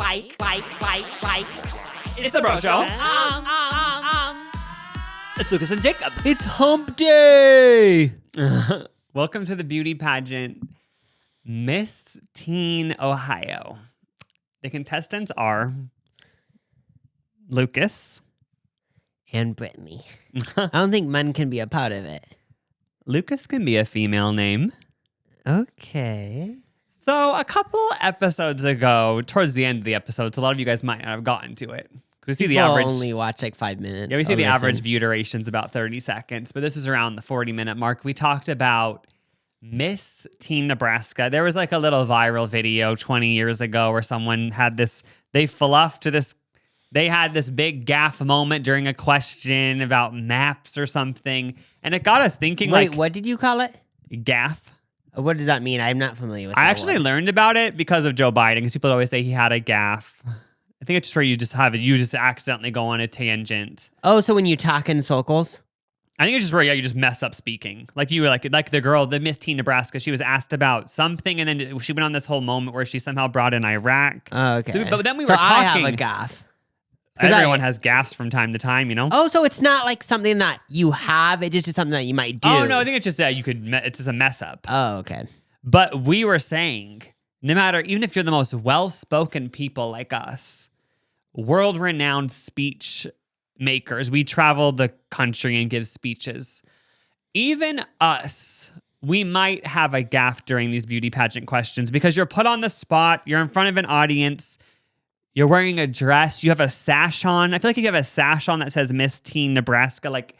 It's the Bro Show. It's Lucas and Jacob. It's hump day. Welcome to the beauty pageant, Miss Teen Ohio. The contestants are Lucas. And Brittany. I don't think men can be a part of it. Lucas can be a female name. Okay. So a couple episodes ago, towards the end of the episodes, a lot of you guys might not have gotten to it. We see the average. Only watch like 5 minutes. Yeah, we see the average view duration's about 30 seconds, but this is around the 40-minute mark. We talked about Miss Teen Nebraska. There was like a little viral video 20 years ago where someone had this, they had this big gaffe moment during a question about maps or something, and it got us thinking. Wait, what did you call it? Gaffe. What does that mean? I'm not familiar with I that actually word. learned about it because of Joe Biden, because people always say he had a gaffe. I think it's just where you just accidentally go on a tangent. Oh, so when you talk in circles? I think it's just where you just mess up speaking. Like you were like the girl, the Miss Teen Nebraska, she was asked about something and then she went on this whole moment where she somehow brought in Iraq. Oh, okay. But then we so were talking. I have a gaff. Everyone has gaffes from time to time, you know? Oh, so it's not like something that you have. It's just something that you might do. Oh, no, I think it's just that it's just a mess up. Oh, okay. But we were saying, no matter, even if you're the most well-spoken people like us, world-renowned speech makers, we travel the country and give speeches. Even us, we might have a gaffe during these beauty pageant questions because you're put on the spot, you're in front of an audience, you're wearing a dress, you have a sash on. I feel like if you have a sash on that says Miss Teen Nebraska, like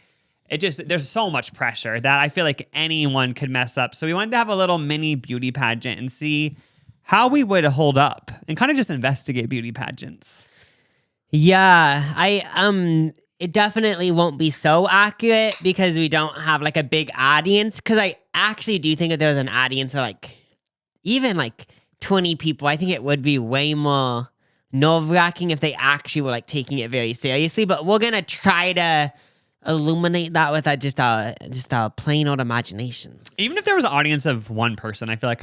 there's so much pressure that I feel like anyone could mess up. So we wanted to have a little mini beauty pageant and see how we would hold up and kind of just investigate beauty pageants. Yeah, it definitely won't be so accurate because we don't have like a big audience. Because I actually do think if there was an audience of like even like 20 people, I think it would be way more nerve-wracking if they actually were like taking it very seriously. But we're gonna try to illuminate that with just our plain old imagination. Even if there was an audience of one person, I feel like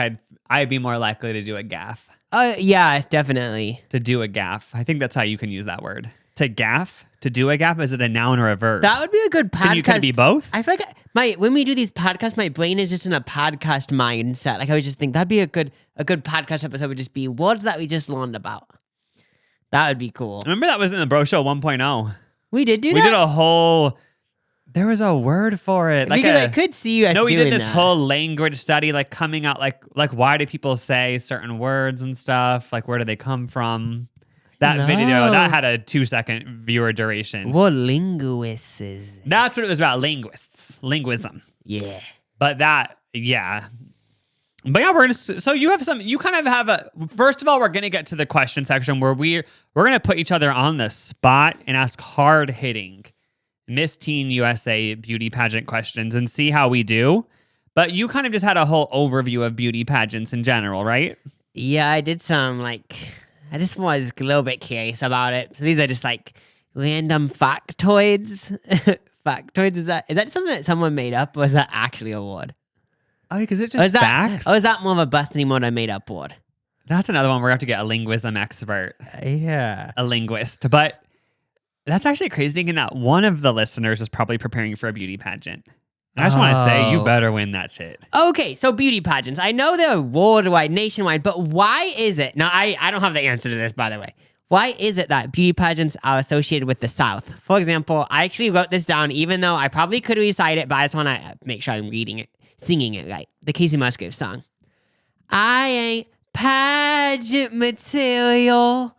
I'd be more likely to do a gaffe. Yeah, definitely. To do a gaffe. I think that's how you can use that word. To gaffe? To do a gaffe? Is it a noun or a verb? That would be a good podcast. Can it be both? I feel like when we do these podcasts, my brain is just in a podcast mindset. Like I would just think that'd be a good podcast episode would just be words that we just learned about. That would be cool. Remember that was in the Bro Show 1.0. We did that? We did a whole... There was a word for it. Because I could see you as doing that. No, we did this whole language study, like coming out, like why do people say certain words and stuff? Like where do they come from? That video, that had a 2-second viewer duration. What linguists? That's what it was about, linguism. Yeah. But yeah, so you kind of have first of all, we're going to get to the question section where we're going to put each other on the spot and ask hard-hitting Miss Teen USA beauty pageant questions and see how we do. But you kind of just had a whole overview of beauty pageants in general, right? Yeah, I did some I just was a little bit curious about it. So these are just like random factoids. Factoids, is that something that someone made up or is that actually a word? Oh, because it just facts? Or is that more of a Bethany Moda made up word? That's another one we're going to have to get a linguism expert. Yeah. A linguist. But that's actually crazy thinking that one of the listeners is probably preparing for a beauty pageant. I just want to say, you better win that shit. Okay, so beauty pageants. I know they're worldwide, nationwide, but why is it? Now, I don't have the answer to this, by the way. Why is it that beauty pageants are associated with the South? For example, I actually wrote this down, even though I probably could recite it, but I just want to make sure I'm singing it right. The Casey Musgrave song. I ain't pageant material.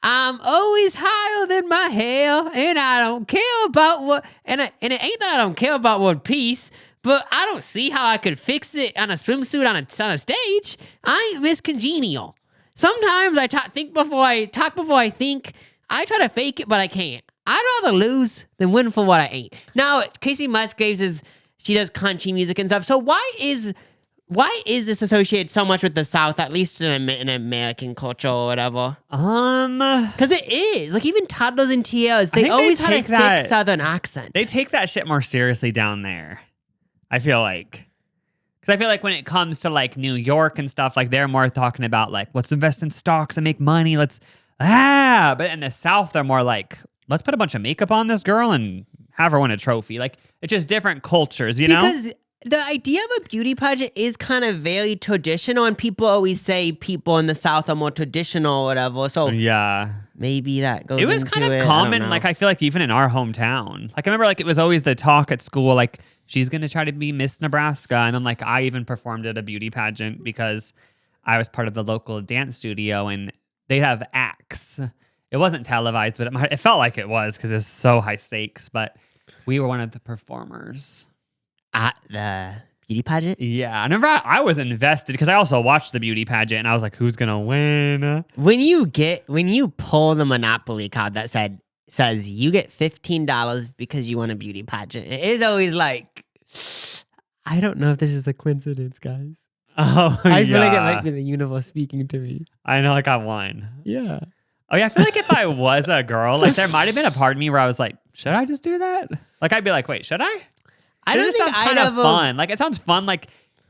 I'm always higher than my hair, and I don't care about what. And it ain't that I don't care about World Peace, but I don't see how I could fix it on a swimsuit on a stage. I ain't Miss Congenial. Sometimes I think before I think. I try to fake it, but I can't. I'd rather lose than win for what I ain't. Now, Casey Musgraves she does country music and stuff. So why is this associated so much with the South, at least in American culture or whatever? Because it is. Like, even toddlers and TLs, they always had a thick Southern accent. They take that shit more seriously down there, I feel like. Because I feel like when it comes to, like, New York and stuff, like, they're more talking about, like, let's invest in stocks and make money. Let's But in the South, they're more like, let's put a bunch of makeup on this girl and have her win a trophy. Like, it's just different cultures, you know? Because the idea of a beauty pageant is kind of very traditional, and people always say people in the South are more traditional or whatever. So Yeah. maybe that goes It was into kind of it. I don't common, know. like, I feel like even in our hometown. Like, I remember, like, it was always the talk at school, like, she's going to try to be Miss Nebraska. And then, like, I even performed at a beauty pageant because I was part of the local dance studio, and they'd have acts. It wasn't televised, but it felt like it was because it's so high stakes. But we were one of the performers. At the beauty pageant? Yeah, I remember I was invested because I also watched the beauty pageant, and I was like, "Who's gonna win?" When you pull the Monopoly card that says you get $15 because you won a beauty pageant, it is always like, I don't know if this is a coincidence, guys. Oh, I feel like it might be the universe speaking to me. I know, like I won. Yeah. Oh yeah, I feel like if I was a girl, like there might have been a part of me where I was like, "Should I just do that?" Like I'd be like, "Wait, should I?" I It don't just think sounds I'd kind of ever. fun. Like it sounds fun. Like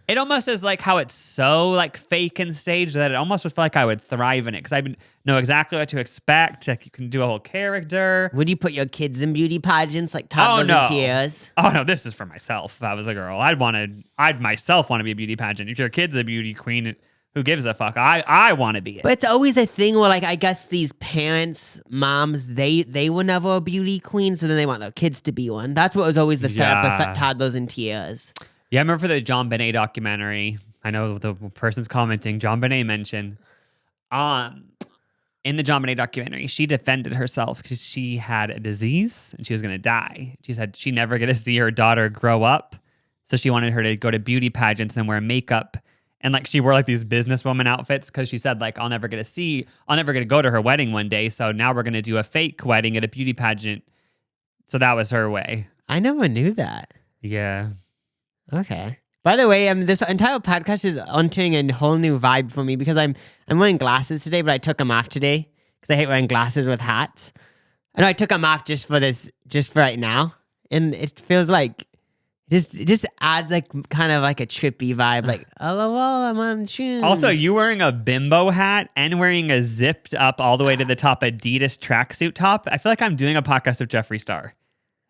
it almost is like how it's so like fake and staged that it almost would feel like I would thrive in it because I would know exactly what to expect. Like you can do a whole character. Would you put your kids in beauty pageants like toddlers no. and tiaras? Oh no, this is for myself. If I was a girl, I'd myself want to be a beauty pageant. If your kid's a beauty queen, who gives a fuck? I want to be it. But it's always a thing where, like, I guess these parents, moms, they were never a beauty queen, so then they want their kids to be one. That's what was always the setup Yeah. of toddlers and tiaras. Yeah, I remember for the John Bonet documentary. I know the person's commenting. John Bonet mentioned, in the John Bonet documentary, she defended herself because she had a disease and she was gonna die. She said she never get to see her daughter grow up, so she wanted her to go to beauty pageants and wear makeup. And like she wore like these businesswoman outfits because she said like I'll never get to go to her wedding one day. So now we're gonna do a fake wedding at a beauty pageant. So that was her way. I never knew that. Yeah. Okay. By the way, this entire podcast is entering a whole new vibe for me because I'm wearing glasses today, but I took them off today because I hate wearing glasses with hats. I know I took them off just for right now, and it feels like it just adds like kind of like a trippy vibe. Like, oh, I'm on shoes. Also, you wearing a bimbo hat and wearing a zipped up all the way to the top Adidas tracksuit top. I feel like I'm doing a podcast with Jeffree Star.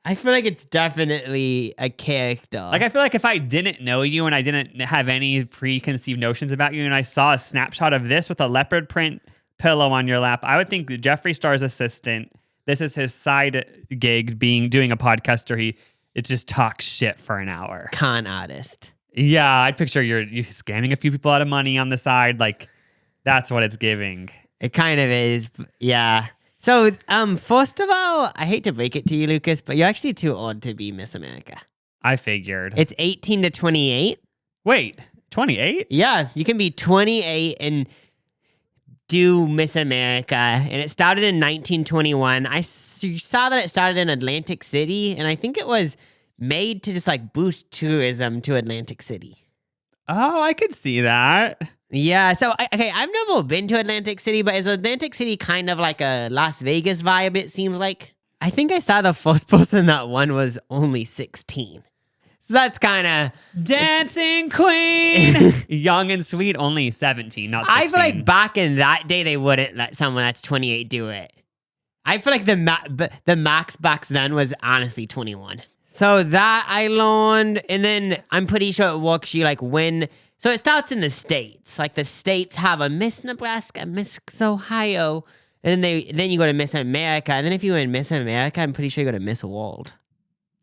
I feel like it's definitely a character. Like, I feel like if I didn't know you and I didn't have any preconceived notions about you and I saw a snapshot of this with a leopard print pillow on your lap, I would think that Jeffree Star's assistant, this is his side gig doing a podcast where it just talks shit for an hour. Con artist. Yeah, I'd picture you scamming a few people out of money on the side. Like, that's what it's giving. It kind of is, yeah. So, first of all, I hate to break it to you, Lucas, but you're actually too old to be Miss America. I figured. It's 18 to 28. Wait, 28? Yeah, you can be 28 and do Miss America. And it started in 1921. You saw that it started in Atlantic City, and I think it was made to just like boost tourism to Atlantic City. Oh, I could see that. Yeah, so I've never been to Atlantic City, but is Atlantic City kind of like a Las Vegas vibe, it seems like? I think I saw the first person that won was only 16. So that's kind of... Dancing Queen! Young and sweet, only 17, not 16. I feel like back in that day, they wouldn't let someone that's 28 do it. I feel like the max back then was honestly 21. So that I learned, and then I'm pretty sure it works. You like win... So it starts in the states. Like the states have a Miss Nebraska, Miss Ohio, and then you go to Miss America. And then if you win Miss America, I'm pretty sure you go to Miss World.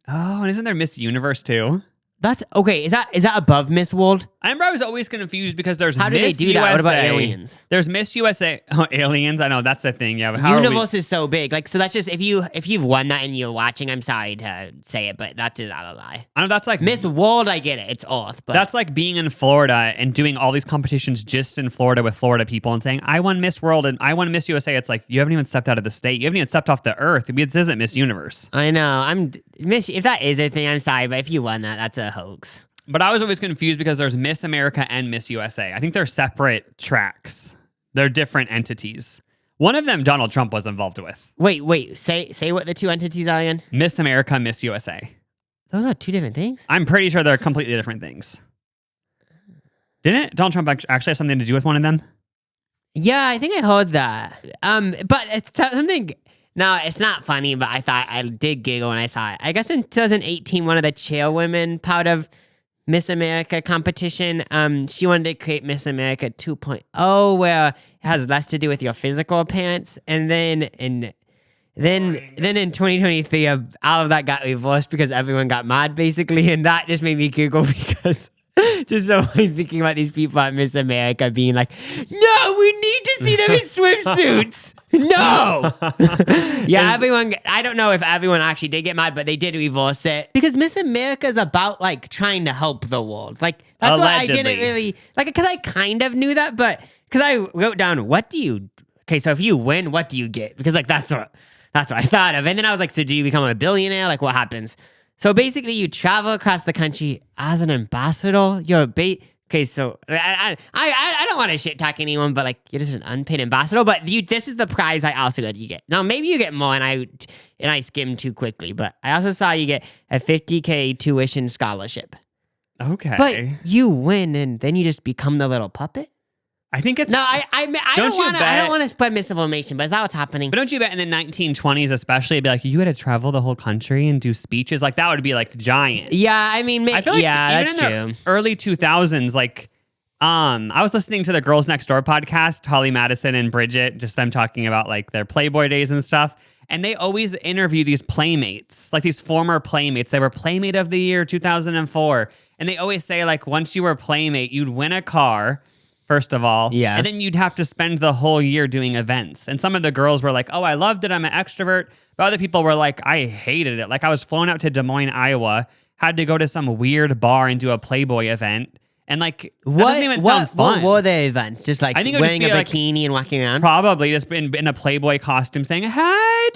Oh, and isn't there Miss Universe too? That's okay. Is that above Miss World? I remember I was always confused because there's How do Miss they do that? What about USA. aliens? There's Miss USA. Oh, aliens. I know that's a thing. Yeah, but how Universe is so big. Like, so that's just if you've won that and you're watching. I'm sorry to say it, but that's just not a lie. I know that's like Miss World, I get it. It's Earth, but that's like being in Florida and doing all these competitions just in Florida with Florida people and saying, I won Miss World and I won Miss USA. It's like, you haven't even stepped out of the state. You haven't even stepped off the earth. This isn't Miss Universe. I know. If that is a thing, I'm sorry, but if you won that, that's a hoax. But I was always confused because there's Miss America and Miss USA. I think they're separate tracks. They're different entities. One of them Donald Trump was involved with. Wait. Say what the two entities are again. Miss America, Miss USA. Those are two different things. I'm pretty sure they're completely different things. Didn't Donald Trump actually have something to do with one of them? Yeah, I think I heard that. But it's something. No, it's not funny, but I thought I did giggle when I saw it. I guess in 2018, one of the chairwomen part of Miss America competition, she wanted to create Miss America 2.0, where it has less to do with your physical appearance, and then in 2023, all of that got reversed because everyone got mad, basically, and that just made me giggle because just so I'm thinking about these people at Miss America being like, no, we need to see them in swimsuits. No. Yeah, everyone, I don't know if everyone actually did get mad, but they did reverse it because Miss America is about like trying to help the world. Like, that's what I didn't really, like, because I kind of knew that, but because I wrote down, okay, so if you win, what do you get? Because like, that's what I thought of. And then I was like, so do you become a billionaire? Like, what happens? So basically, you travel across the country as an ambassador. Okay, so I don't want to shit talk anyone, but like you're just an unpaid ambassador. But this is the prize I also got you get. Now maybe you get more, and I skimmed too quickly. But I also saw you get a $50,000 tuition scholarship. Okay, but you win, and then you just become the little puppet. I think it's no. I don't want to spread misinformation, but is that what's happening? But don't you bet in the 1920s, especially, it'd be like you had to travel the whole country and do speeches like that would be like giant. Yeah, I mean, I feel like that's true. Early 2000s, like, I was listening to the Girls Next Door podcast, Holly Madison and Bridget, just them talking about like their Playboy days and stuff. And they always interview these playmates, like these former playmates. They were Playmate of the Year 2004, and they always say like once you were Playmate, you'd win a car. First of all. Yeah. And then you'd have to spend the whole year doing events. And some of the girls were like, oh, I loved it. I'm an extrovert. But other people were like, I hated it. Like I was flown out to Des Moines, Iowa, had to go to some weird bar and do a Playboy event. And like, that doesn't even sound fun. What were the events? Just like wearing a bikini and walking around? Probably just in a Playboy costume saying, hey,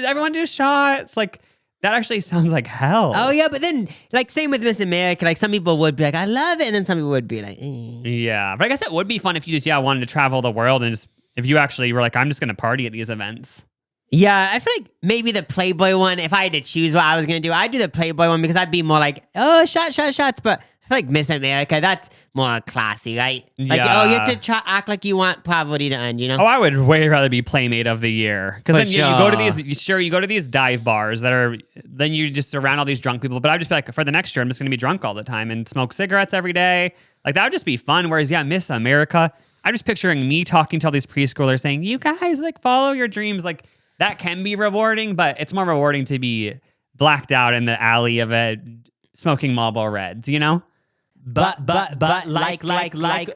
everyone do shots. Like, that actually sounds like hell. Oh, yeah, but then, like, same with Miss America. Like, some people would be like, I love it. And then some people would be like, eh. Yeah. But I guess it would be fun if you just, wanted to travel the world and just, if you actually were like, I'm just going to party at these events. Yeah, I feel like maybe the Playboy one, if I had to choose what I was going to do, I'd do the Playboy one because I'd be more like, oh, shots. But I feel like Miss America, that's more classy, right? Like, yeah. You have to act like you want poverty to end, you know? Oh, I would way rather be Playmate of the Year. Because then sure. you go to you go to these dive bars then you just surround all these drunk people. But I'd just be like, for the next year, I'm just going to be drunk all the time and smoke cigarettes every day. Like, that would just be fun. Whereas, Miss America, I'm just picturing me talking to all these preschoolers saying, you guys, like, follow your dreams. Like, that can be rewarding, but it's more rewarding to be blacked out in the alley of smoking Marlboro Reds, you know? But,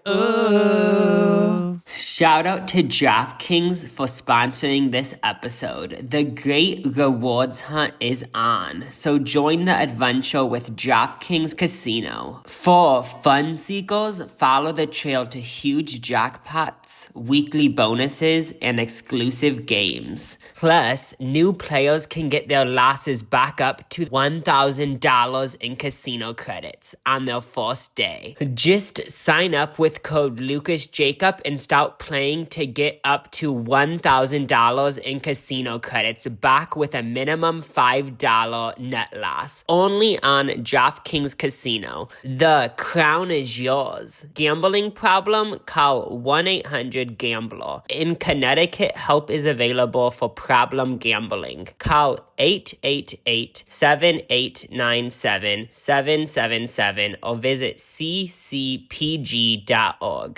ooh. Shout out to DraftKings for sponsoring this episode. The great rewards hunt is on, so join the adventure with DraftKings Casino. For fun seekers, follow the trail to huge jackpots, weekly bonuses, and exclusive games. Plus, new players can get their losses back up to $1,000 in casino credits on their first day. Just sign up with code LucasJacob and start playing to get up to $1,000 in casino credits back with a minimum $5 net loss. Only on DraftKings Casino. The crown is yours. Gambling problem? Call 1-800-GAMBLER. In Connecticut, help is available for problem gambling. Call 888-789-7777 or visit ccpg.org.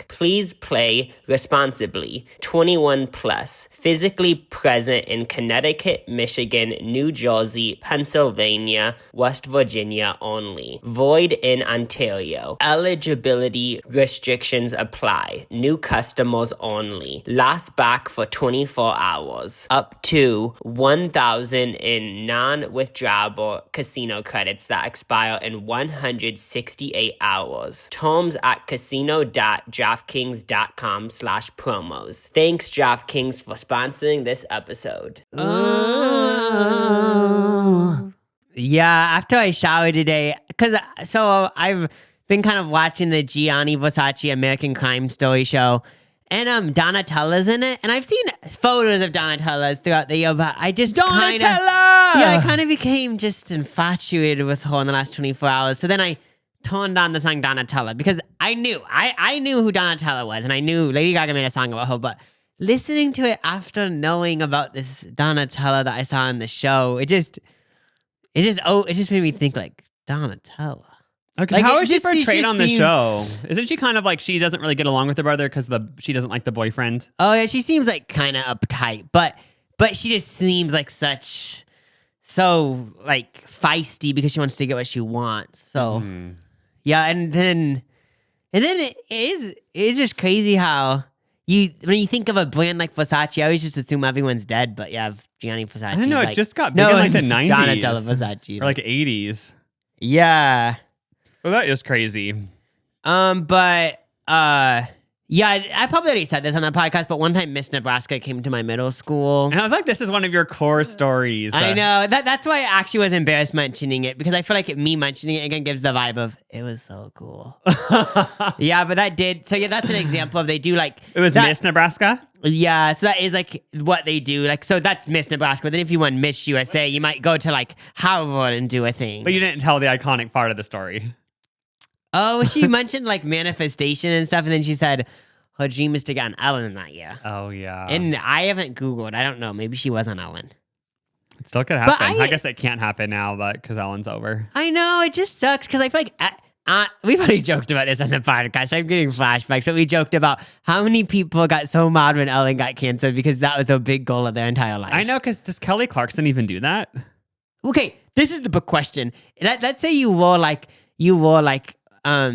Please play responsibly. 21 plus. Physically present in Connecticut, Michigan, New Jersey, Pennsylvania, West Virginia only. Void in Ontario. Eligibility restrictions apply. New customers only. Last back for 24 hours. Up to 1,000 in non-withdrawable casino credits that expire in 168 hours. Terms at casino.draftkings.com/promos. Thanks, DraftKings, for sponsoring this episode. Yeah, after I showered today, so I've been kind of watching the Gianni Versace American Crime Story show. And Donatella's in it, and I've seen photos of Donatella throughout the year, but I just I kind of became just infatuated with her in the last 24 hours. So then I turned on the song Donatella because I knew who Donatella was, and I knew Lady Gaga made a song about her, but listening to it after knowing about this Donatella that I saw in the show, it just made me think like Donatella. Okay, how is she portrayed on the show? Isn't she kind of like she doesn't really get along with her brother because she doesn't like the boyfriend? Oh yeah, she seems like kind of uptight, but she just seems like so like feisty because she wants to get what she wants. So yeah, and then it is just crazy how when you think of a brand like Versace, I always just assume everyone's dead, but you have Gianni Versace. I don't know, it just got big in like the 90s. Donatella Versace. Or like 80s. Yeah. Well, that is crazy. Yeah, I probably already said this on the podcast, but one time Miss Nebraska came to my middle school. And I feel like this is one of your core stories. I know. That's why I actually was embarrassed mentioning it, because I feel like me mentioning it again gives the vibe of, it was so cool. Yeah, but that did. So yeah, that's an example of they do like... It was Miss Nebraska? Yeah, so that is like what they do. Like, so that's Miss Nebraska. But then if you want Miss USA, you might go to like Harvard and do a thing. But you didn't tell the iconic part of the story. Oh, she mentioned like manifestation and stuff, and then she said her dream is to get on Ellen that year. Oh, yeah. And I haven't Googled. I don't know. Maybe she was on Ellen. It still could happen. I guess it can't happen now, but because Ellen's over. I know. It just sucks because I feel like we've already joked about this on the podcast. I'm getting flashbacks. So we joked about how many people got so mad when Ellen got canceled because that was a big goal of their entire life. I know, because does Kelly Clarkson even do that? Okay, this is the big question. Let's say you were like, I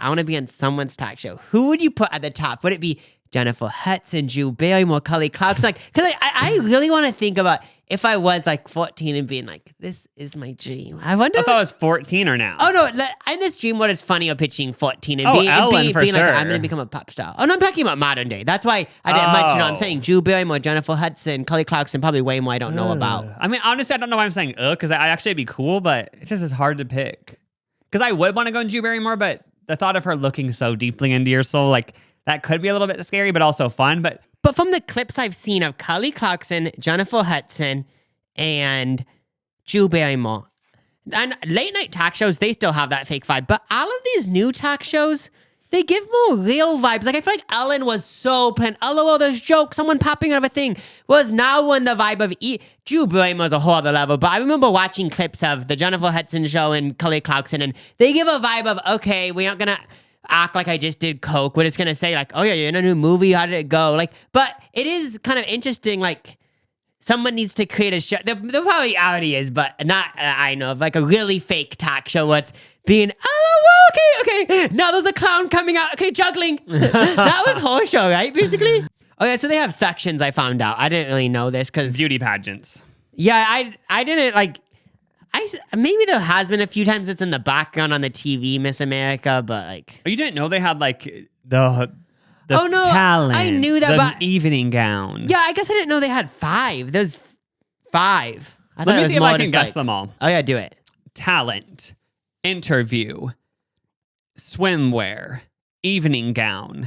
want to be on someone's talk show. Who would you put at the top? Would it be Jennifer Hudson, Drew Barrymore, Kelly Clarkson? Like, because I really want to think about if I was like 14 and being like, this is my dream. I wonder. I thought it was 14 or now. Oh no! In this dream, what it's funny of pitching 14 and being Ellen for being sure. like, I'm gonna become a pop star. Oh no, I'm talking about modern day. That's why I didn't mention. I'm saying Drew Barrymore, Jennifer Hudson, Kelly Clarkson, probably way more I don't know about. I mean, honestly, I don't know why I'm saying because I actually it'd be cool, but it just is hard to pick. Because I would want to go in Drew Barrymore, but the thought of her looking so deeply into your soul, like that could be a little bit scary, but also fun. But from the clips I've seen of Kelly Clarkson, Jennifer Hudson, and Drew Barrymore, and late night talk shows, they still have that fake vibe. But all of these new talk shows, they give more real vibes. Like I feel like Ellen was so planned. LOL, there's jokes, someone popping out of a thing. Was now when the vibe of Drew Barrymore's a whole other level. But I remember watching clips of the Jennifer Hudson show and Kelly Clarkson, and they give a vibe of, okay, we aren't gonna act like I just did coke. We're just gonna say like, oh yeah, you're in a new movie. How did it go? Like, but it is kind of interesting. Like, someone needs to create a show. The probably already is, but not I know of like a really fake talk show. What's being okay. Now there's a clown coming out. Okay, juggling. That was whole show, right? Basically. Oh yeah, so they have sections. I found out. I didn't really know this because beauty pageants. Yeah, I didn't like. Maybe there has been a few times it's in the background on the TV, Miss America, but like. Oh, you didn't know they had like the oh no, talent, I knew that. The but evening gown. Yeah, I guess I didn't know they had 5. There's 5. Let me see if I can guess them all. Oh yeah, do it. Talent, interview, swimwear, evening gown,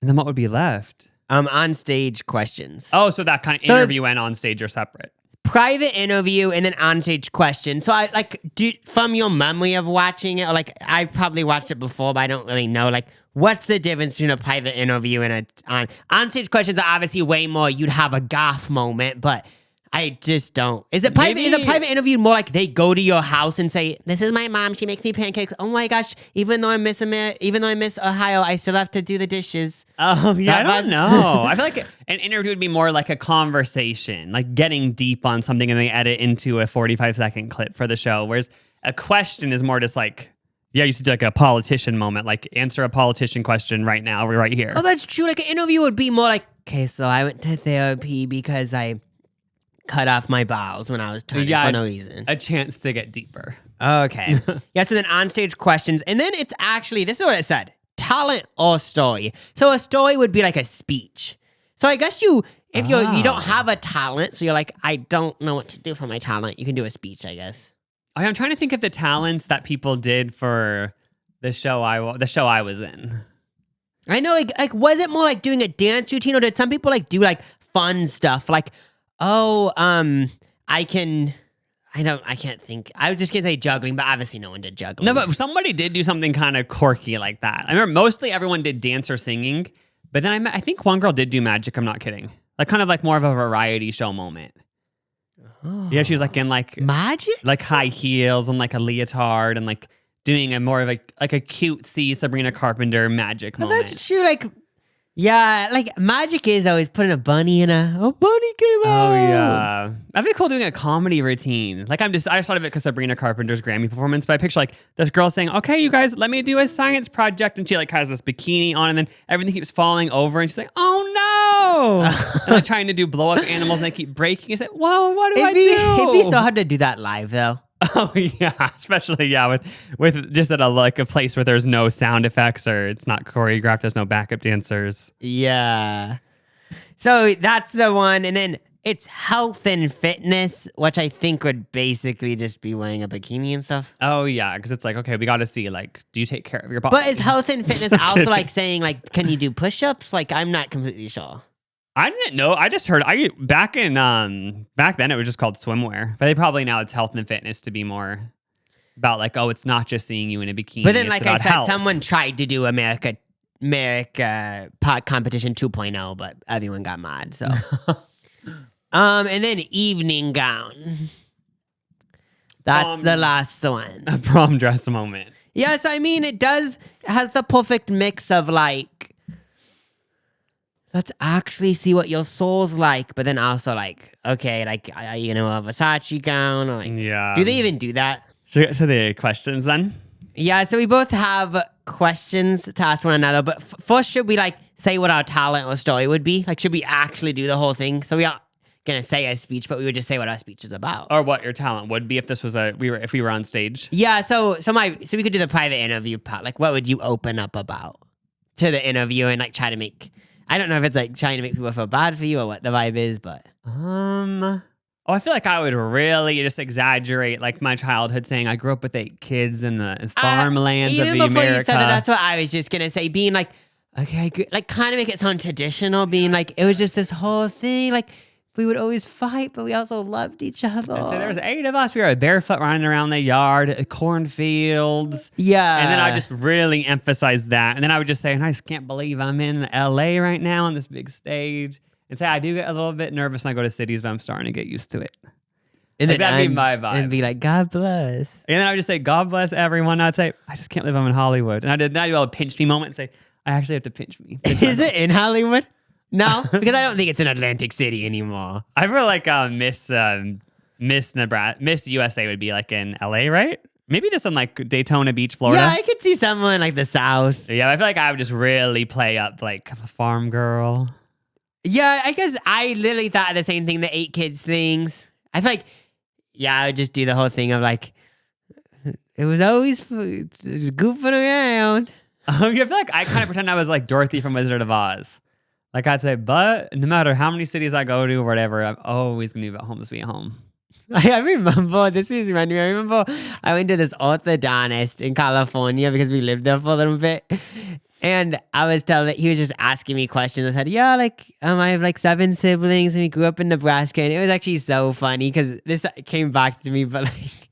and then what would be left? On stage questions. Oh, so that kind of interview and on stage are separate. Private interview and then on stage question. So I like from your memory of watching it, or like I've probably watched it before, but I don't really know. Like, what's the difference between a private interview and on stage questions? Are obviously way more. You'd have a gaffe moment, but I just don't. Is it private? Is a private interview more like they go to your house and say, "This is my mom. She makes me pancakes. Oh my gosh! Even though I miss Ohio, I still have to do the dishes." Oh yeah, I don't know. I feel like an interview would be more like a conversation, like getting deep on something, and they edit into a 45-second clip for the show. Whereas a question is more just like, yeah, you should do like a politician moment, like answer a politician question right now, right here. Oh, that's true. Like an interview would be more like, okay, so I went to therapy because I cut off my bowels when I was tiny for no reason. A chance to get deeper. Okay. Yeah, so then on-stage questions. And then it's actually, this is what it said, talent or story. So a story would be like a speech. So I guess if you don't have a talent, so you're like, I don't know what to do for my talent, you can do a speech, I guess. I'm trying to think of the talents that people did for the show I was in. I know, like was it more like doing a dance routine, or did some people like do like fun stuff? Like, I can I can't think. I was just gonna say juggling, but obviously no one did juggling. No, but somebody did do something kind of quirky like that. I remember mostly everyone did dance or singing, but then I think one girl did do magic. I'm not kidding. Like kind of like more of a variety show moment. Oh. Yeah, she was like in like magic, like high heels and like a leotard and like doing a more of a cutesy Sabrina Carpenter magic moment. That's true. Like, yeah, like magic is always putting a bunny in a bunny came out. Oh yeah, that'd be cool doing a comedy routine. Like I just thought of it because Sabrina Carpenter's Grammy performance, but I picture like this girl saying, "Okay, you guys, let me do a science project," and she like has this bikini on, and then everything keeps falling over, and she's like, "Oh no!" and they're trying to do blow up animals, and they keep breaking. It's like, "Whoa, what do I do?" It'd be so hard to do that live, though. Oh yeah, especially with just at a place where there's no sound effects or it's not choreographed, there's no backup dancers. Yeah. So that's the one, and then it's health and fitness, which I think would basically just be wearing a bikini and stuff. Oh yeah, because it's like, okay, we got to see, like, do you take care of your body? But is health and fitness also like saying like, can you do push-ups? Like, I'm not completely sure. I didn't know. I just heard back then it was just called swimwear, but they probably now it's health and fitness to be more about like, oh, it's not just seeing you in a bikini. But then, it's like I about said, health. someone tried to do America Pot Competition 2.0, but everyone got mad. So, and then evening gown. That's the last one. A prom dress moment. Yes, I mean it has the perfect mix of like, let's actually see what your soul's like, but then also like, okay, like, are you gonna wear a Versace gown? Or like, Yeah. do they even do that? Should we get to the questions then? Yeah, so we both have questions to ask one another, but first, should we like say what our talent or story would be? Like, should we actually do the whole thing? So we aren't gonna say a speech, but we would just say what our speech is about. Or what your talent would be if this was if we were on stage. Yeah, so we could do the private interview part. Like, what would you open up about to the interview and like try to make? I don't know if it's like trying to make people feel bad for you or what the vibe is, but I feel like I would really just exaggerate like my childhood, saying I grew up with 8 kids in the farmlands of the even before America. you said that, that's what I was just gonna say. Being like, okay, like kind of make it sound traditional. Being like, it was just this whole thing. Like we would always fight, but we also loved each other. And so there was 8 of us. We were barefoot running around the yard, cornfields. Yeah. And then I just really emphasize that. And then I would just say, and I just can't believe I'm in LA right now on this big stage. And say, I do get a little bit nervous when I go to cities, but I'm starting to get used to it. And like, then that'd be my vibe. And be like, God bless. And then I would just say, God bless everyone. I'd say, I just can't believe I'm in Hollywood. And then I'd do a pinch me moment and say, I actually have to pinch me. Is it in Hollywood? No, because I don't think it's in Atlantic City anymore. I feel like Miss Nebraska, Miss USA would be like in LA, right? Maybe just in like Daytona Beach, Florida. Yeah, I could see someone like the South. Yeah, I feel like I would just really play up like a farm girl. Yeah, I guess I literally thought of the same thing, the 8 kids things. I feel like, yeah, I would just do the whole thing of like, it was always goofing around. I feel like I kind of pretend I was like Dorothy from Wizard of Oz. Like I'd say, but no matter how many cities I go to or whatever, I'm always going to be about home sweet home. I remember, this was reminding me, I remember I went to this orthodontist in California because we lived there for a little bit. And I was he was just asking me questions. I said, yeah, like, I have like 7 siblings and we grew up in Nebraska. And it was actually so funny because this came back to me, but like,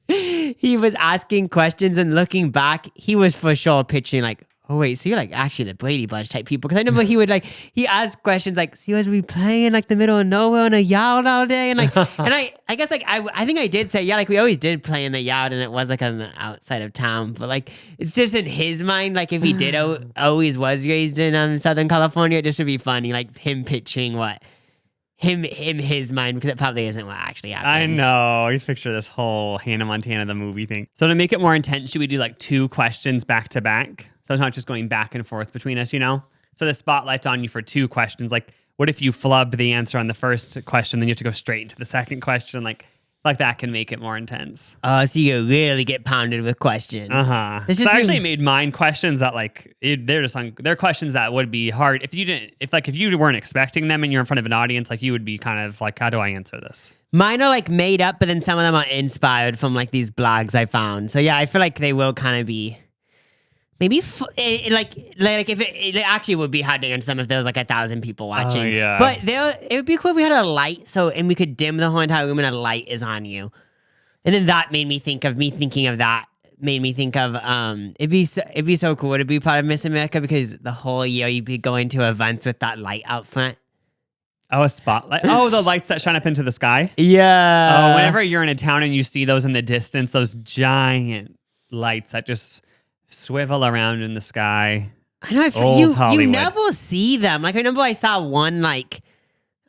he was asking questions and looking back, he was for sure pitching like, oh wait, so you're like actually the Brady Bunch type people. Because I remember he asked questions like, so you guys be playing in like the middle of nowhere in a yard all day? And like, and I guess like, I think I did say, yeah, like we always did play in the yard and it was like on the outside of town. But like, it's just in his mind, like if he did always was raised in Southern California, it just would be funny. Like him pitching his mind, because it probably isn't what actually happened. I know. I just picture this whole Hannah Montana, the movie thing. So to make it more intense, should we do like 2 questions back to back? So it's not just going back and forth between us, you know? So the spotlight's on you for 2 questions. Like, what if you flub the answer on the first question, then you have to go straight into the second question? Like that can make it more intense. Oh, so you really get pounded with questions. So I actually made mine questions that like, they're questions that would be hard. If you weren't expecting them and you're in front of an audience, like you would be kind of like, how do I answer this? Mine are like made up, but then some of them are inspired from like these blogs I found. So yeah, I feel like they will kind of be... Maybe like if it actually would be hard to answer them if there was like 1,000 people watching. Oh, yeah. But it would be cool if we had a light, and we could dim the whole entire room and a light is on you. And then that made me think of it'd be so cool to be part of Miss America because the whole year you'd be going to events with that light out front. Oh, a spotlight. Oh, the lights that shine up into the sky. Yeah. Oh, whenever you're in a town and you see those in the distance, those giant lights that just swivel around in the sky. I know. Old You Hollywood. never see them. Like I remember I saw one like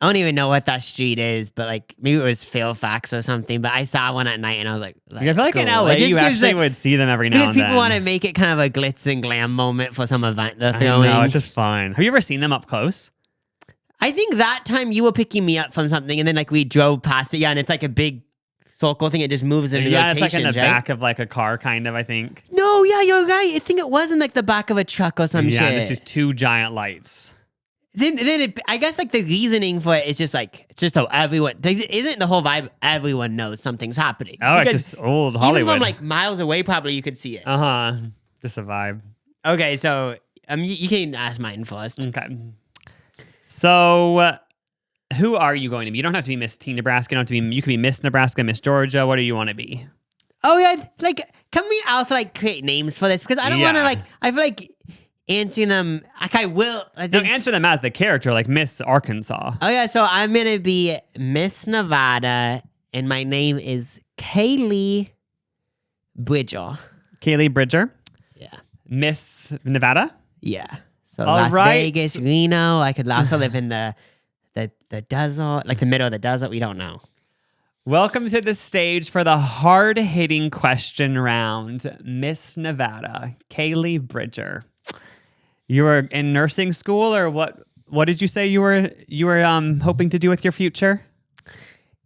I don't even know what that street is, but like maybe it was Fairfax or something. But I saw one at night and I was like, I feel like in cool. LA It just you gives, actually like, would see them every now because and then. people want to make it kind of a glitz and glam moment for some event they're I throwing. know, it's just fun. Have you ever seen them up close? I think that time you were picking me up from something, and then like we drove past it, and it's like a big circle thing. It just moves in Yeah, rotations, it's like in the right? back of like a car, kind of, I think. No, yeah, you're right. I think it was in like the back of a truck or some Yeah, shit. this is two giant lights. I guess like the reasoning for it is just like it's just so everyone isn't the whole vibe. Everyone knows something's happening. Oh, Because it's just old Hollywood. even from like miles away, probably you could see it. Just a vibe. Okay, so you can ask mine first. Okay. So, who are you going to be? You don't have to be Miss Teen Nebraska. You can be Miss Nebraska, Miss Georgia. What do you want to be? Oh yeah, like can we also like create names for this because I don't want to Yeah. like I feel like answering them like I will. No, answer them as the character, like Miss Arkansas. Oh yeah, so I'm gonna be Miss Nevada, and my name is Kaylee Bridger. Kaylee Bridger. Yeah, Miss Nevada. yeah. So All Las right. Vegas, Reno. I could also live in the desert, like the middle of the desert. We don't know. Welcome to the stage for the hard-hitting question round, Miss Nevada, Kaylee Bridger. You were in nursing school, or what? What did you say you were hoping to do with your future?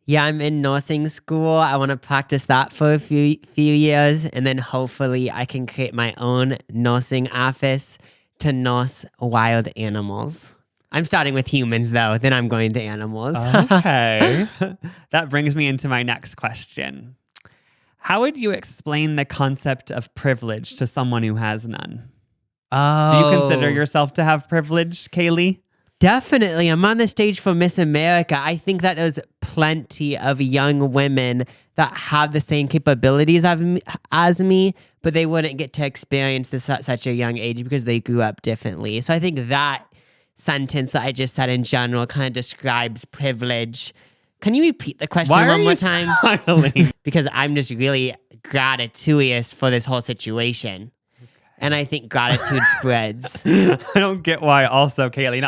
Yeah, I'm in nursing school. I want to practice that for a few years, and then hopefully I can create my own nursing office to nurse wild animals. I'm starting with humans, though. Then I'm going to animals. Okay. That brings me into my next question. How would you explain the concept of privilege to someone who has none? Oh, Do you consider yourself to have privilege, Kaylee? Definitely. I'm on the stage for Miss America. I think that there's plenty of young women that have the same capabilities as me, but they wouldn't get to experience this at such a young age because they grew up differently. So I think that sentence that I just said in general kind of describes privilege. Can you repeat the question one more time? Smiling? Because I'm just really gratuitous for this whole situation. And I think gratitude spreads. I don't get why. Also, Kaylee,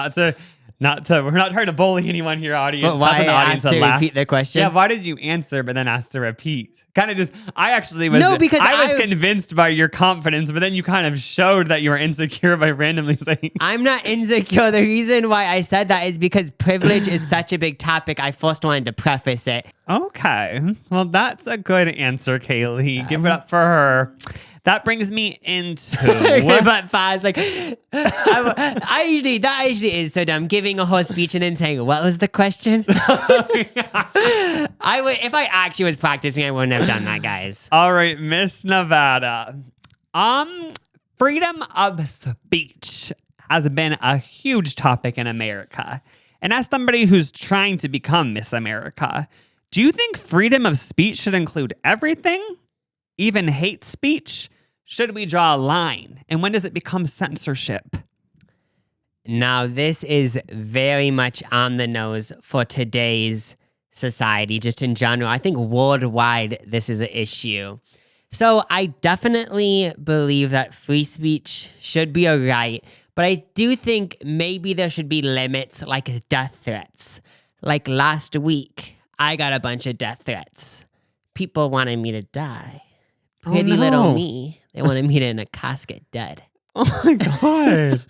we're not trying to bully anyone here, audience. But why That's an I audience asked would to laugh. repeat the question? Yeah, why did you answer but then ask to repeat? Kind of just, I actually was. No, because I was I- convinced by your confidence, but then you kind of showed that you were insecure by randomly saying. I'm not insecure. The reason why I said that is because privilege is such a big topic. I first wanted to preface it. Okay, well, that's a good answer, Kaylee. Give it up for her. That brings me into. But Faz, like, that actually is so dumb. Giving a whole speech and then saying, "What was the question?" If I actually was practicing, I wouldn't have done that, guys. All right, Miss Nevada. Freedom of speech has been a huge topic in America. And as somebody who's trying to become Miss America, do you think freedom of speech should include everything? Even hate speech? Should we draw a line? And when does it become censorship? Now, this is very much on the nose for today's society, just in general. I think worldwide, this is an issue. So I definitely believe that free speech should be a right, but I do think maybe there should be limits like death threats. Like last week, I got a bunch of death threats. People wanted me to die. Pretty little me. They wanted me to in a casket dead. Oh my God.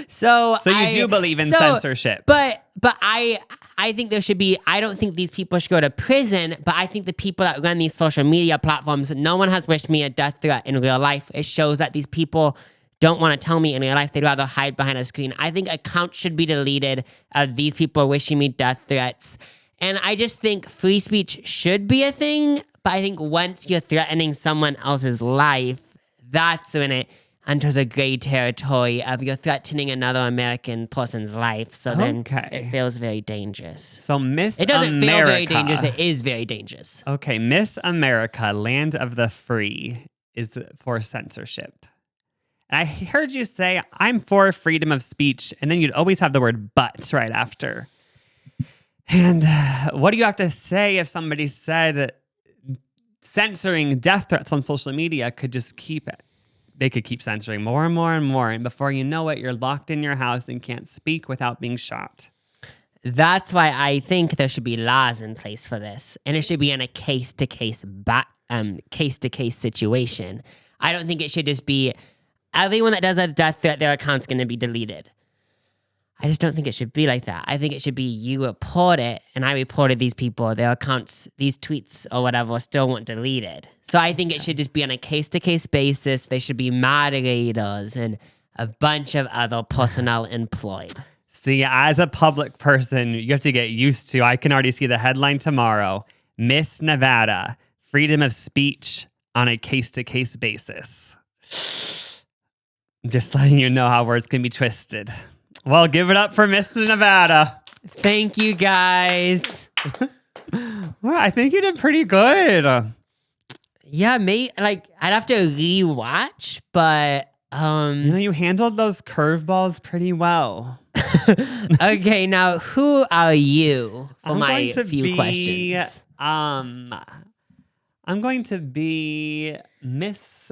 So you do believe in censorship. But I think there should be, I don't think these people should go to prison, but I think the people that run these social media platforms, no one has wished me a death threat in real life. It shows that these people don't want to tell me in real life. They'd rather hide behind a screen. I think accounts should be deleted of these people wishing me death threats. And I just think free speech should be a thing, but I think once you're threatening someone else's life, that's when it into the gray territory of you're threatening another American person's life. So then Okay. it feels very dangerous. So Miss It doesn't America. feel very dangerous. It is very dangerous. Okay, Miss America, Land of the Free, is for censorship. And I heard you say, I'm for freedom of speech, and then you'd always have the word but right after. And what do you have to say if somebody said censoring death threats on social media could just keep it? They could keep censoring more and more and more, and before you know it, you're locked in your house and can't speak without being shot. That's why I think there should be laws in place for this, and it should be in a case-to-case situation. I don't think it should just be everyone that does a death threat, their account's going to be deleted. I just don't think it should be like that. I think it should be you report it, and I reported these people, their accounts, these tweets or whatever still weren't deleted. So I think it should just be on a case-to-case basis. They should be moderators and a bunch of other personnel employed. See, as a public person, you have to get used to, I can already see the headline tomorrow, Miss Nevada, freedom of speech on a case-to-case basis. I'm just letting you know how words can be twisted. Well, give it up for Mr. Nevada. Thank you, guys. Well, I think you did pretty good. Yeah, I'd have to rewatch, but You handled those curveballs pretty well. okay, now who are you for I'm my going to few be, questions? I'm going to be Miss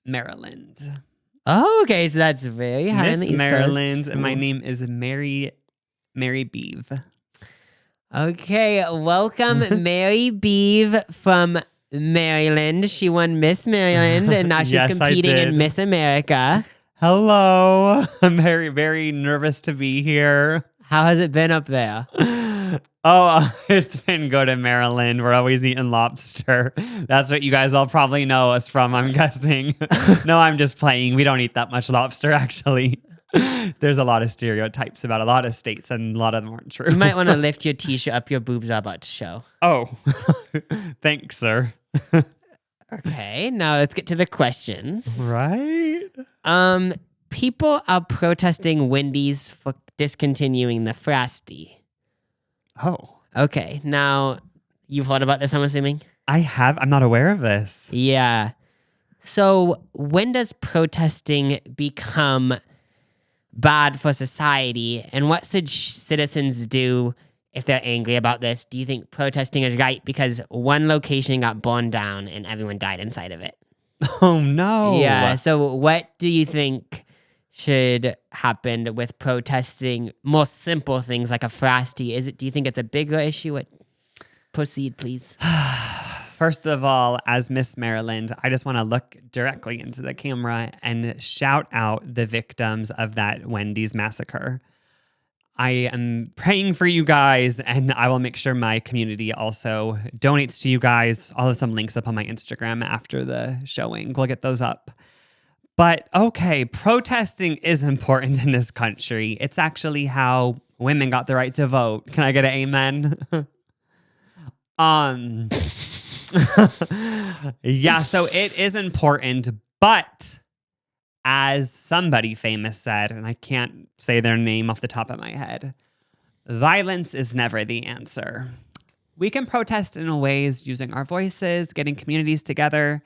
Maryland. Oh, okay, so that's very high on the Miss East Maryland, Coast. and my name is Mary Beeve. Okay, welcome Mary Beeve from Maryland. She won Miss Maryland, and now she's Yes, I competing in did. Miss America. Hello. I'm very, very nervous to be here. How has it been up there? Oh, it's been good in Maryland. We're always eating lobster. That's what you guys all probably know us from, I'm guessing. No, I'm just playing. We don't eat that much lobster, actually. There's a lot of stereotypes about a lot of states, and a lot of them aren't true. You might want to lift your t-shirt up. Your boobs are about to show. Oh, thanks, sir. Okay, now let's get to the questions. Right? People are protesting Wendy's for discontinuing the Frosty. Oh, Okay, now you've heard about this, I'm assuming? I have. I'm not aware of this. Yeah. So when does protesting become bad for society, and what should citizens do if they're angry about this? Do you think protesting is right because one location got burned down and everyone died inside of it? Oh, no. Yeah, so what do you think should happen with protesting more simple things like a Frosty? Do you think it's a bigger issue? Proceed, please. First of all, as Miss Maryland, I just want to look directly into the camera and shout out the victims of that Wendy's massacre. I am praying for you guys, and I will make sure my community also donates to you guys. I'll have some links up on my Instagram after the showing. We'll get those up. But okay, protesting is important in this country. It's actually how women got the right to vote. Can I get an amen? Yeah, so it is important, but as somebody famous said, and I can't say their name off the top of my head, violence is never the answer. We can protest in ways using our voices, getting communities together,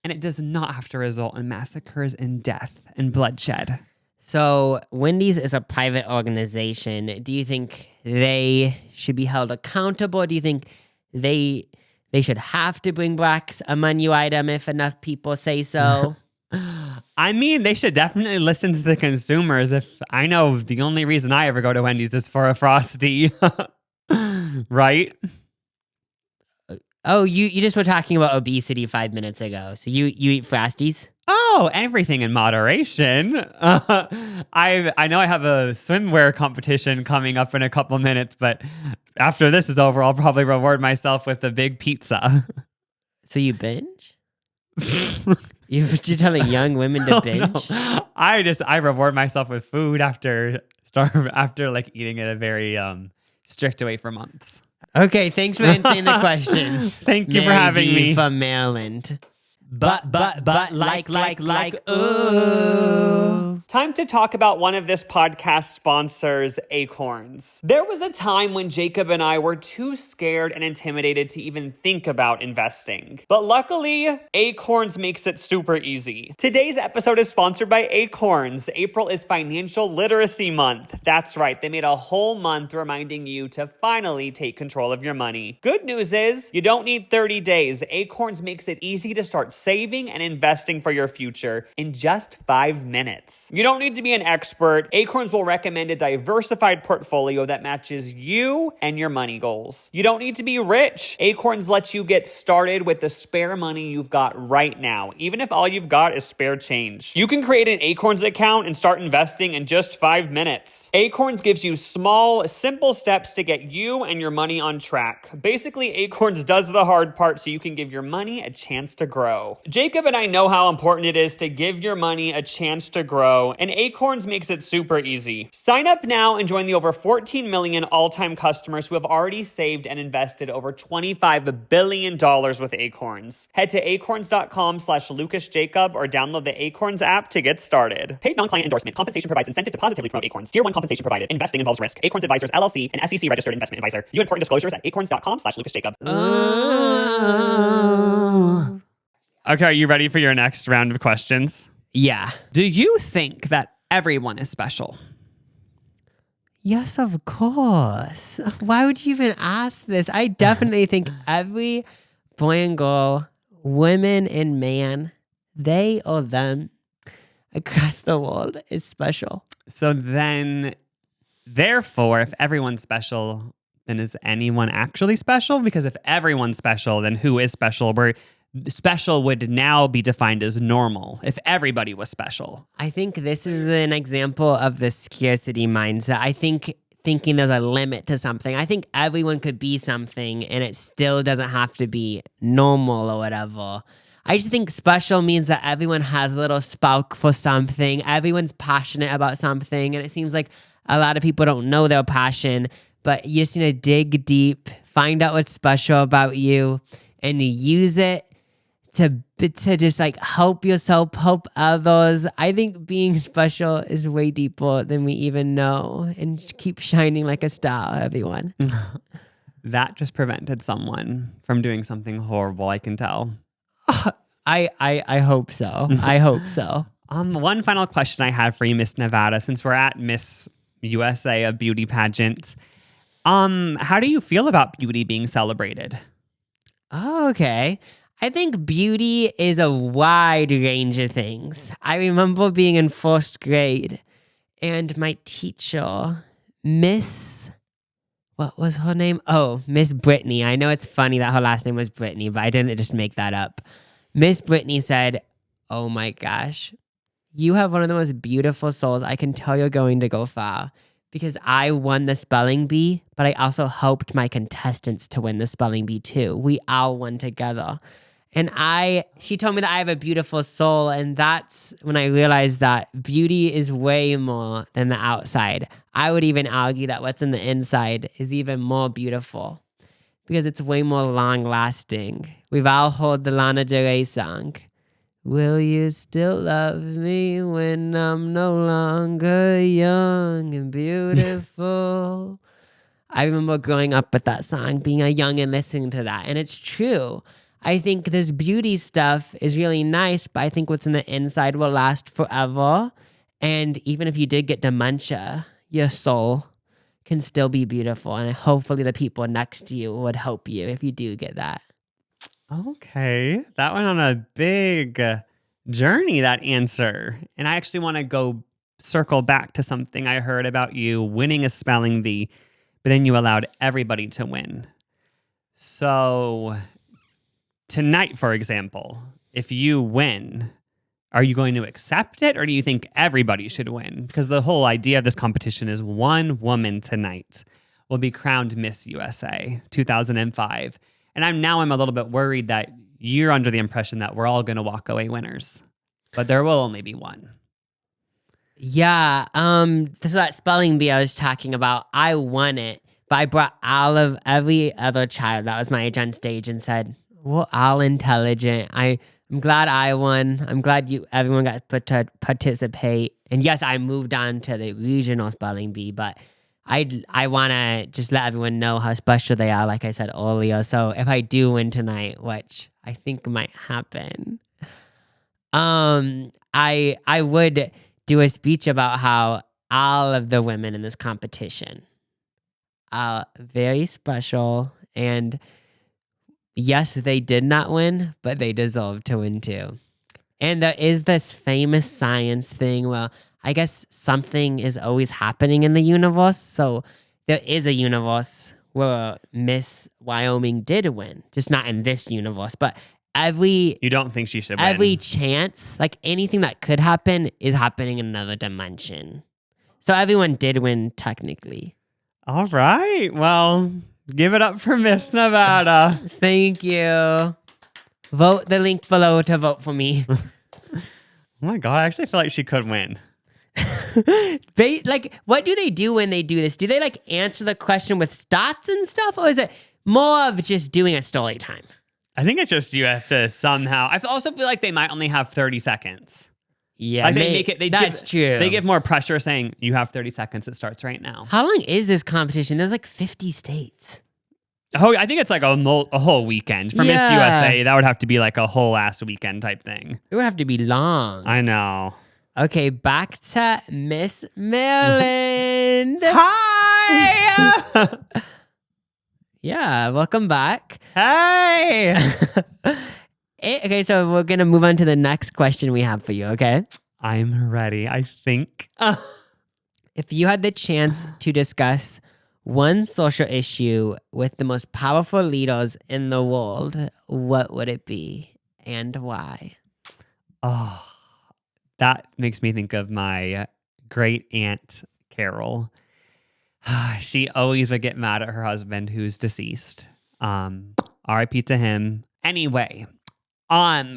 and it does not have to result in massacres and death and bloodshed. So Wendy's is a private organization. Do you think they should be held accountable? Do you think they should have to bring back a menu item if enough people say so? I mean, they should definitely listen to the consumers. If I know the only reason I ever go to Wendy's is for a Frosty, right? Oh, you just were talking about obesity 5 minutes ago. So you eat Frosties? Oh, everything in moderation. I know I have a swimwear competition coming up in a couple minutes, but after this is over, I'll probably reward myself with a big pizza. So you binge? You're telling young women to binge? No. I reward myself with food after like eating at a very strict way for months. Okay, thanks for answering the questions. Thank you for Mary having B. me. From Maryland. ooh. Time to talk about one of this podcast's sponsors, Acorns. There was a time when Jacob and I were too scared and intimidated to even think about investing. But luckily, Acorns makes it super easy. Today's episode is sponsored by Acorns. April is Financial Literacy Month. That's right, they made a whole month reminding you to finally take control of your money. Good news is, you don't need 30 days. Acorns makes it easy to start saving and investing for your future in just 5 minutes. You don't need to be an expert. Acorns will recommend a diversified portfolio that matches you and your money goals. You don't need to be rich. Acorns lets you get started with the spare money you've got right now, even if all you've got is spare change. You can create an Acorns account and start investing in just 5 minutes. Acorns gives you small, simple steps to get you and your money on track. Basically, Acorns does the hard part so you can give your money a chance to grow. Jacob and I know how important it is to give your money a chance to grow, and Acorns makes it super easy. Sign up now and join the over 14 million all-time customers who have already saved and invested over $25 billion with Acorns. Head to acorns.com/LucasJacob or download the Acorns app to get started. Paid non-client endorsement. Compensation provides incentive to positively promote Acorns. Tier 1 compensation provided. Investing involves risk. Acorns Advisors, LLC, an SEC registered investment advisor. View important disclosures at acorns.com/LucasJacob. Okay, are you ready for your next round of questions? Yeah. Do you think that everyone is special? Yes, of course. Why would you even ask this? I definitely think every boy and girl, women and man, they or them across the world is special. So then, therefore, if everyone's special, then is anyone actually special? Because if everyone's special, then who is special? Where special would now be defined as normal if everybody was special. I think this is an example of the scarcity mindset. I think thinking there's a limit to something. I think everyone could be something and it still doesn't have to be normal or whatever. I just think special means that everyone has a little spark for something. Everyone's passionate about something. And it seems like a lot of people don't know their passion, but you just need to dig deep, find out what's special about you, and use it to just like help yourself, help others. I think being special is way deeper than we even know, and keep shining like a star, everyone. That just prevented someone from doing something horrible, I can tell. I hope so. I hope so. One final question I had for you, Miss Nevada, since we're at Miss USA, a beauty pageant. How do you feel about beauty being celebrated? Oh, okay. I think beauty is a wide range of things. I remember being in first grade and my teacher, what was her name? Oh, Miss Brittany. I know it's funny that her last name was Brittany, but I didn't just make that up. Miss Brittany said, "Oh my gosh, you have one of the most beautiful souls. I can tell you're going to go far." Because I won the spelling bee, but I also helped my contestants to win the spelling bee too. We all won together. And she told me that I have a beautiful soul, and that's when I realized that beauty is way more than the outside. I would even argue that what's in the inside is even more beautiful because it's way more long-lasting. We've all heard the Lana Del Rey song. Will you still love me when I'm no longer young and beautiful? I remember growing up with that song, being a young and listening to that. And it's true. I think this beauty stuff is really nice, but I think what's in the inside will last forever. And even if you did get dementia, your soul can still be beautiful. And hopefully the people next to you would help you if you do get that. Okay, that went on a big journey, that answer. And I actually want to go circle back to something I heard about you winning a spelling bee, but then you allowed everybody to win. So tonight, for example, if you win, are you going to accept it, or do you think everybody should win? Because the whole idea of this competition is one woman tonight will be crowned Miss USA 2005. And I'm a little bit worried that you're under the impression that we're all going to walk away winners, but there will only be one. Yeah. So that spelling bee I was talking about, I won it, but I brought every other child that was my age on stage and said, we're all intelligent. I'm glad I won. I'm glad everyone got to participate. And yes, I moved on to the regional spelling bee, but I want to just let everyone know how special they are, like I said earlier. So if I do win tonight, which I think might happen, I would do a speech about how all of the women in this competition are very special, and yes, they did not win, but they deserve to win too. And there is this famous science thing where I guess something is always happening in the universe. So there is a universe where Miss Wyoming did win, just not in this universe, but You don't think she should win? every chance, like anything that could happen, is happening in another dimension. So everyone did win technically. All right. Well, give it up for Miss Nevada. Thank you. Vote the link below to vote for me. Oh my God. I actually feel like she could win. Like, what do they do when they do this? Do they like answer the question with stats and stuff, or is it more of just doing a story time? I think it's just you have to somehow. I also feel like they might only have 30 seconds. Yeah, Like they make it. That's true. They give more pressure saying you have 30 seconds. It starts right now. How long is this competition? There's like 50 states. Oh, I think it's like a whole weekend. For Miss Yeah. USA, that would have to be like a whole ass weekend type thing. It would have to be long. I know. Okay, back to Miss Maryland. Hi! Yeah, welcome back. Hey! Okay, so we're going to move on to the next question we have for you, okay? I'm ready, I think. If you had the chance to discuss one social issue with the most powerful leaders in the world, what would it be and why? Oh, that makes me think of my great aunt, Carol. She always would get mad at her husband who's deceased. R.I.P. to him. Anyway,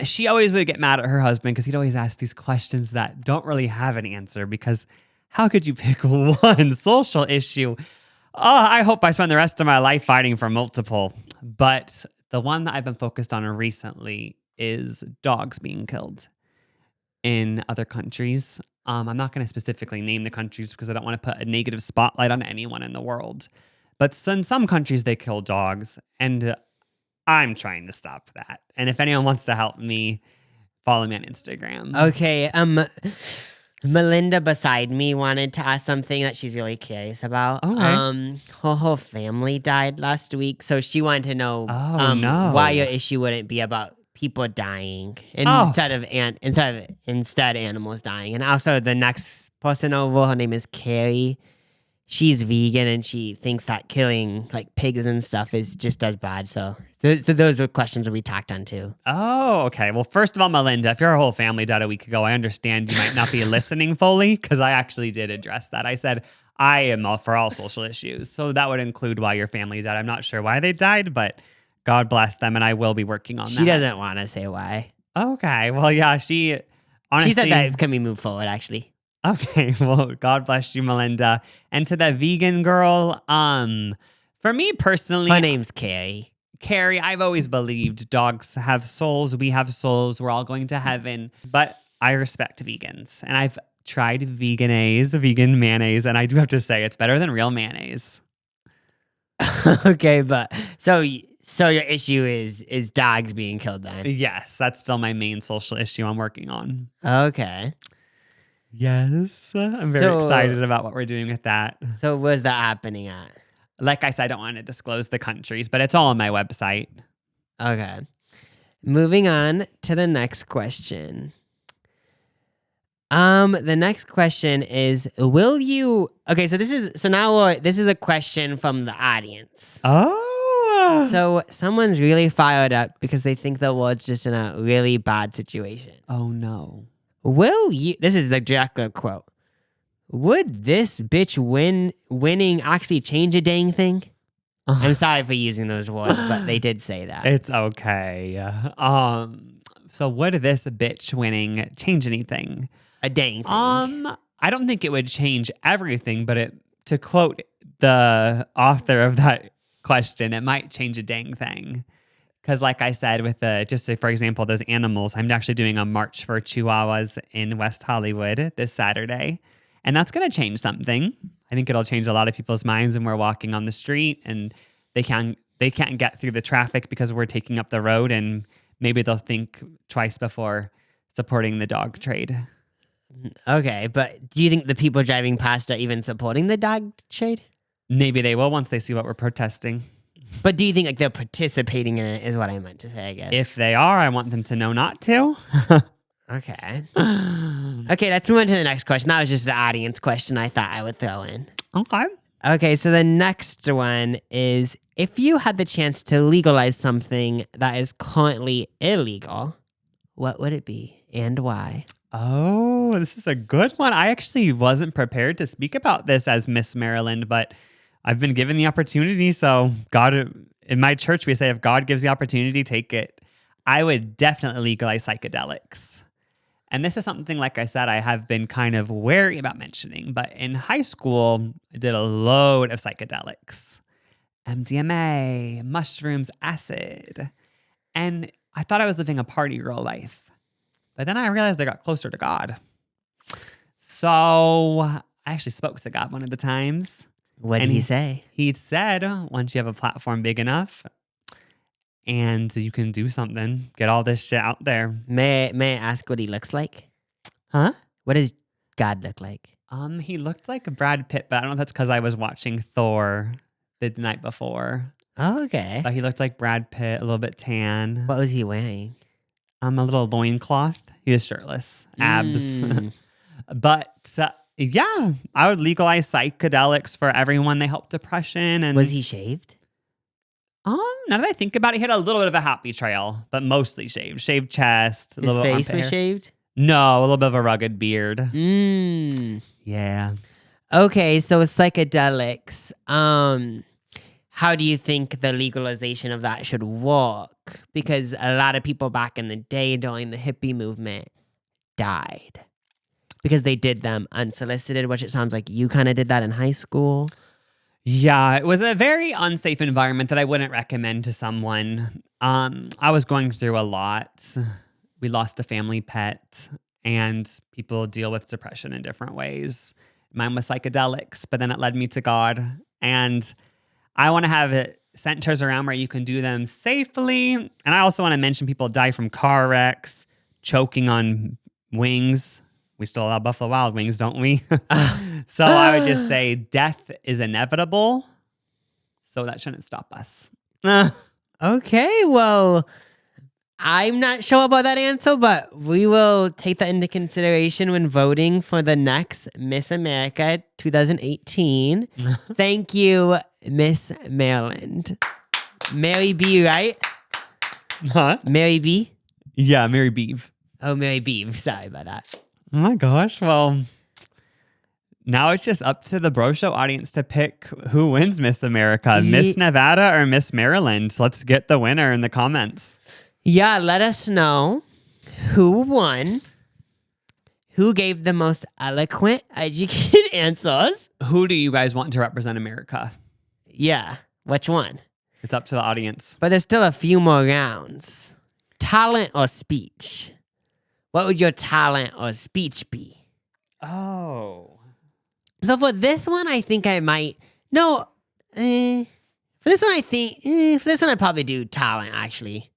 she always would get mad at her husband because he'd always ask these questions that don't really have an answer, because how could you pick one social issue? Oh, I hope I spend the rest of my life fighting for multiple. But the one that I've been focused on recently is dogs being killed in other countries. I'm not going to specifically name the countries because I don't want to put a negative spotlight on anyone in the world. But in some countries, they kill dogs, and I'm trying to stop that. And if anyone wants to help me, follow me on Instagram. Okay, Melinda beside me wanted to ask something that she's really curious about. Okay. Her whole family died last week, so she wanted to know no. why your issue wouldn't be about people dying instead animals dying. And also the next person over, her name is Carrie. She's vegan and she thinks that killing like pigs and stuff is just as bad. So those are questions that we tacked on too. Oh, okay. Well, first of all, Melinda, if your whole family died a week ago, I understand you might not be listening fully, because I actually did address that. I said, I am all for all social issues. So that would include why your family died. I'm not sure why they died, but God bless them, and I will be working on that. She doesn't want to say why. Okay. Well, yeah, she honestly... She said that can we move forward, actually. Okay. Well, God bless you, Melinda. And to that vegan girl, for me personally... Her name's Carrie. Carrie, I've always believed dogs have souls. We have souls. We're all going to heaven. But I respect vegans. And I've tried vegan mayonnaise, and I do have to say it's better than real mayonnaise. Okay, but so your issue is dogs being killed then? Yes, that's still my main social issue I'm working on. Okay. Yes, I'm very excited about what we're doing with that. So where's that happening at? Like I said, I don't want to disclose the countries, but it's all on my website. Okay. Moving on to the next question. The next question is, will you... Okay, so this is a question from the audience. Oh. So someone's really fired up because they think the world's just in a really bad situation. Oh, no. Will you... This is the direct quote. Would this bitch winning actually change a dang thing? I'm sorry for using those words, but they did say that. It's okay. So would this bitch winning change anything? A dang thing. I don't think it would change everything, but to quote the author of that question, it might change a dang thing. Because like I said, with for example, those animals, I'm actually doing a march for Chihuahuas in West Hollywood this Saturday. And that's going to change something. I think it'll change a lot of people's minds when we're walking on the street and they can't get through the traffic because we're taking up the road, and maybe they'll think twice before supporting the dog trade. Okay, but do you think the people driving past are even supporting the dog trade? Maybe they will once they see what we're protesting. But do you think like they're participating in it is what I meant to say, I guess. If they are, I want them to know not to. Okay. Okay, let's move on to the next question. That was just the audience question I thought I would throw in. Okay. Okay, so the next one is, if you had the chance to legalize something that is currently illegal, what would it be and why? Oh, this is a good one. I actually wasn't prepared to speak about this as Miss Maryland, but I've been given the opportunity. So God, in my church, we say, if God gives the opportunity, take it. I would definitely legalize psychedelics. And this is something, like I said, I have been kind of wary about mentioning. But in high school, I did a load of psychedelics. MDMA, mushrooms, acid. And I thought I was living a party girl life. But then I realized I got closer to God. So I actually spoke to God one of the times. What did he say? He said, once you have a platform big enough and you can do something, get all this shit out there. May I ask what he looks like? Huh? What does God look like? He looked like Brad Pitt, but I don't know if that's because I was watching Thor the night before. Oh, okay. But he looked like Brad Pitt, a little bit tan. What was he wearing? A little loincloth. He was shirtless. Abs. But yeah, I would legalize psychedelics for everyone. They help depression. And Was he shaved? Now that I think about it, he had a little bit of a happy trail, but mostly shaved. Shaved chest. His face was shaved? No, a little bit of a rugged beard. Mm. Yeah. Okay, so with psychedelics, how do you think the legalization of that should work? Because a lot of people back in the day during the hippie movement died because they did them unsolicited, which it sounds like you kind of did that in high school. Yeah, it was a very unsafe environment that I wouldn't recommend to someone. I was going through a lot. We lost a family pet, and people deal with depression in different ways. Mine was psychedelics, but then it led me to God. And I want to have it centers around where you can do them safely. And I also want to mention people die from car wrecks, choking on wings. We still allow Buffalo Wild Wings, don't we? So I would just say death is inevitable. So that shouldn't stop us. Okay, well, I'm not sure about that answer, but we will take that into consideration when voting for the next Miss America 2018. Thank you, Miss Maryland. Mary B, right? Huh? Mary B? Yeah, Mary Beeve. Oh, Mary B. Sorry about that. Oh my gosh. Well, now it's just up to the Bro Show audience to pick who wins Miss America, Miss Nevada or Miss Maryland. Let's get the winner in the comments. Yeah, let us know who won, who gave the most eloquent, educated answers. Who do you guys want to represent America? Yeah, which one? It's up to the audience. But there's still a few more rounds. Talent or speech? What would your talent or speech be? Oh. So for this one, I think I might... No. For this one, I think... for this one, I'd probably do talent, actually.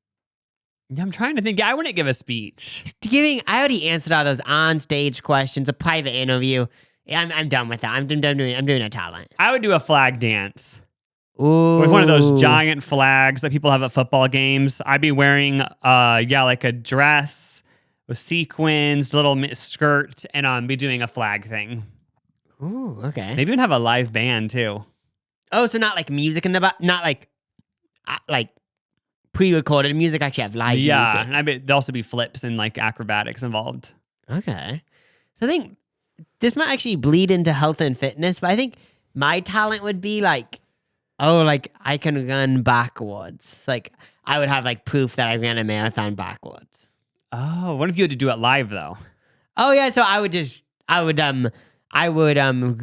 Yeah, I'm trying to think. Yeah, I wouldn't give a speech. I already answered all those on-stage questions, a private interview. I'm done with that. I'm doing a talent. I would do a flag dance. Ooh. With one of those giant flags that people have at football games. I'd be wearing, like a dress with sequins, little skirt, and be doing a flag thing. Ooh, okay. Maybe even have a live band too. Oh, so not like music in the back, not like pre-recorded music. Actually, have live music. Yeah, and I bet there'll also be flips and like acrobatics involved. Okay, so I think this might actually bleed into health and fitness, but I think my talent would be like I can run backwards. Like I would have like proof that I ran a marathon backwards. Oh, what if you had to do it live though? Oh yeah, so I would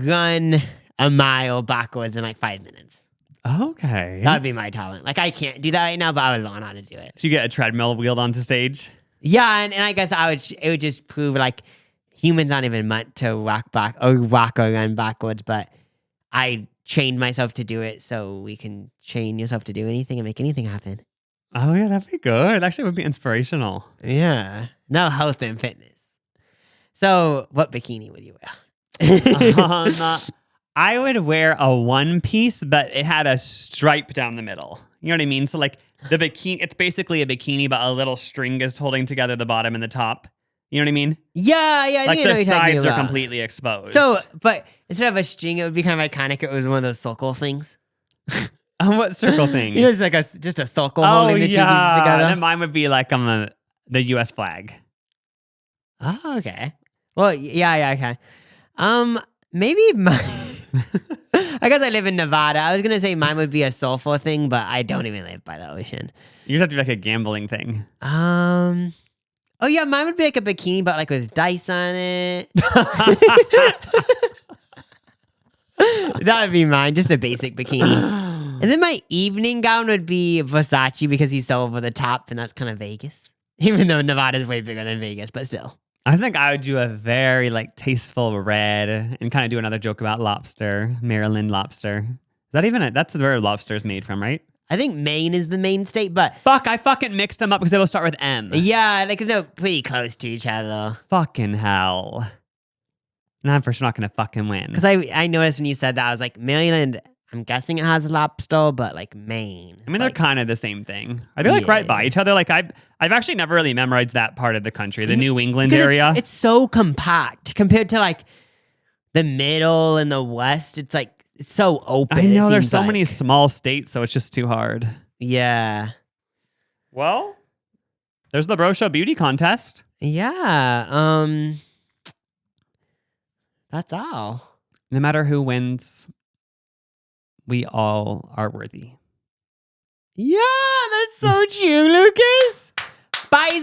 run a mile backwards in like 5 minutes. Okay. That would be my talent. Like I can't do that right now, but I would learn how to do it. So you get a treadmill wheeled onto stage? Yeah, and I guess it would just prove like humans aren't even meant to walk or run backwards, but I trained myself to do it, so we can train yourself to do anything and make anything happen. Oh yeah, that'd be good. Actually, it would be inspirational. Yeah. No, health and fitness. So, what bikini would you wear? I would wear a one piece, but it had a stripe down the middle. You know what I mean? So like the bikini, it's basically a bikini, but a little string is holding together the bottom and the top. You know what I mean? Yeah, I Like think I know the what you're talking sides are about. completely exposed. So, but instead of a string, it would be kind of iconic. It was one of those circle things. What circle things? You know, it's like just a circle holding the two pieces together. Then mine would be like on the U.S. flag. Oh, okay. Well, yeah, okay. Maybe I guess I live in Nevada. I was gonna say mine would be a sulfur thing, but I don't even live by the ocean. You just have to be like a gambling thing. Oh yeah, mine would be like a bikini, but like with dice on it. That would be mine, just a basic bikini. And then my evening gown would be Versace because he's so over the top, and that's kind of Vegas. Even though Nevada's way bigger than Vegas, but still. I think I would do a very like tasteful red and kind of do another joke about lobster, Maryland lobster. Is that even that's where lobster is made from, right? I think Maine is the main state, but Fuck, I fucking mixed them up because they will start with M. yeah, like they're pretty close to each other. Fucking hell. And I'm for sure not gonna fucking win. Because I noticed when you said that, I was like, Maryland, I'm guessing it has lobster, but like Maine. I mean, they're kind of the same thing. Are they like right by each other? Like I've actually never really memorized that part of the country, the New England area. It's so compact compared to like the middle and the west. It's like it's so open. I know there's seems so like. many small states, so it's just too hard. Yeah. Well, there's the Bro Show Beauty Contest. Yeah. That's all. No matter who wins, we all are worthy. Yeah, that's so true, Lucas. Bye,